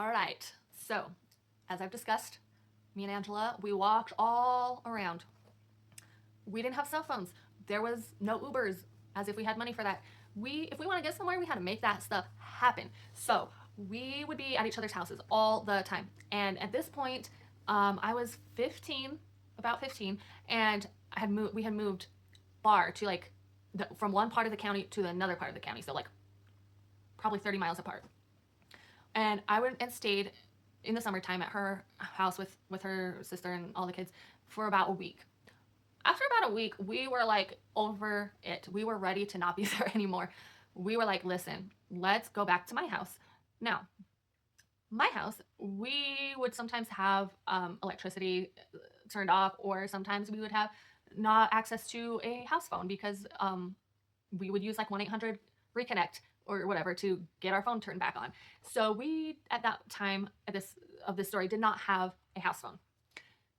All right. So, as I've discussed, me and Angela, we walked all around. We didn't have cell phones. There was no Ubers, as if we had money for that. If we want to get somewhere, we had to make that stuff happen. So we would be at each other's houses all the time. And at this point, I was 15, about 15, and we had moved far to like from one part of the county to another part of the county. So like probably 30 miles apart. And I went and stayed in the summertime at her house with her sister and all the kids for about a week. After about a week, we were like over it. We were ready to not be there anymore. We were like, listen, let's go back to my house. Now, my house, we would sometimes have electricity turned off, or sometimes we would have not access to a house phone because we would use like 1-800 reconnect or whatever to get our phone turned back on. So we at that time of this story did not have a house phone.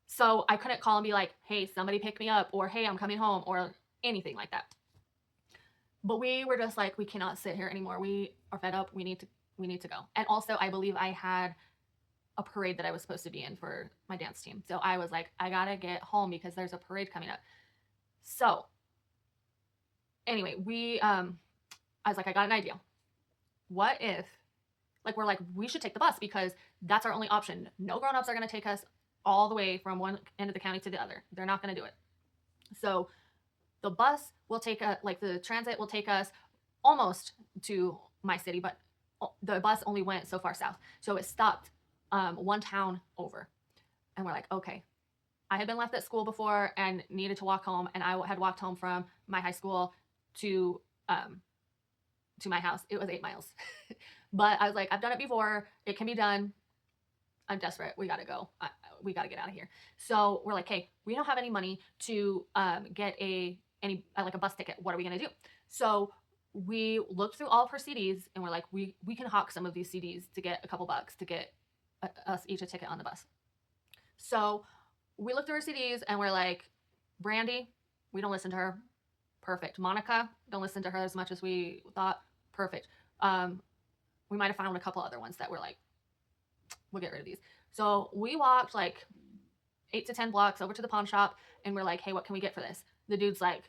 So I couldn't call and be like, hey, somebody pick me up, or hey, I'm coming home, or anything like that. But we were just like, we cannot sit here anymore. We are fed up. We need to go. And also, I believe I had a parade that I was supposed to be in for my dance team. So I was like, I gotta get home because there's a parade coming up. So anyway, I was like, I got an idea. What if, like, we're like, we should take the bus because that's our only option. No grown-ups are gonna take us all the way from one end of the county to the other. They're not gonna do it. So the bus will take like the transit will take us almost to my city, but the bus only went so far south. So it stopped one town over. And we're like, okay. I had been left at school before and needed to walk home, and I had walked home from my high school to my house. It was 8 miles. But I was like, I've done it before. It can be done. I'm desperate. We got to go. We got to get out of here. So we're like, hey, we don't have any money to get like a bus ticket. What are we going to do? So we looked through all of her CDs and we're like, we can hawk some of these CDs to get a couple bucks to get us each a ticket on the bus. So we looked through her CDs and we're like, Brandy, we don't listen to her. Perfect. Monica, don't listen to her as much as we thought. Perfect. We might have found a couple other ones that were like, we'll get rid of these. So we walked like 8 to 10 blocks over to the pawn shop and we're like, hey, what can we get for this? The dude's like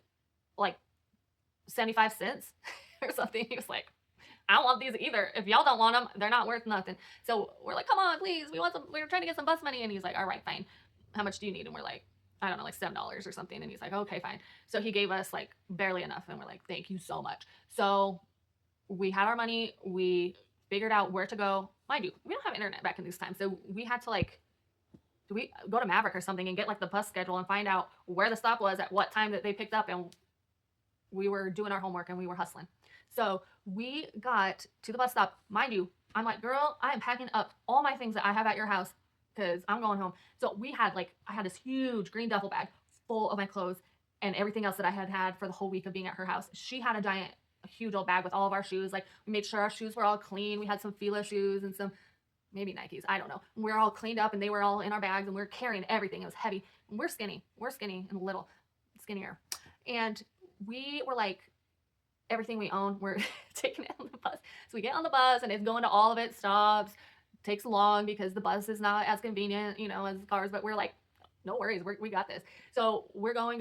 75 cents or something. He was like, I don't want these either. If y'all don't want them, they're not worth nothing. So we're like, come on, please. We're trying to get some bus money. And he's like, all right, fine. How much do you need? And we're like, I don't know, like $7 or something. And he's like, okay, fine. So he gave us like barely enough. And we're like, thank you so much. So we had our money. We figured out where to go. Mind you, we don't have internet back in these times. So we had to like, do we go to Maverick or something and get like the bus schedule and find out where the stop was at what time that they picked up. And we were doing our homework and we were hustling. So we got to the bus stop. Mind you, I'm like, girl, I am packing up all my things that I have at your house because I'm going home. So I had this huge green duffel bag full of my clothes and everything else that I had for the whole week of being at her house. She had a huge old bag with all of our shoes. Like we made sure our shoes were all clean. We had some Fila shoes and some maybe Nikes. I don't know. We were all cleaned up and they were all in our bags and we were carrying everything. It was heavy. And we're skinny. We're skinny and a little skinnier. And we were like, everything we own, we're taking it on the bus. So we get on the bus and it's going to all of its stops. It takes long because the bus is not as convenient, as cars, but we're like, no worries, we got this. So we're going.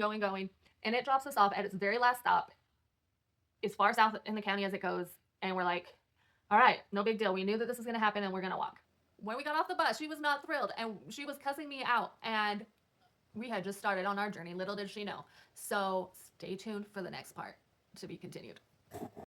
And it drops us off at its very last stop, as far south in the county as it goes. And we're like, all right, no big deal. We knew that this was going to happen and we're going to walk. When we got off the bus, she was not thrilled and she was cussing me out. And we had just started on our journey. Little did she know. So stay tuned for the next part to be continued.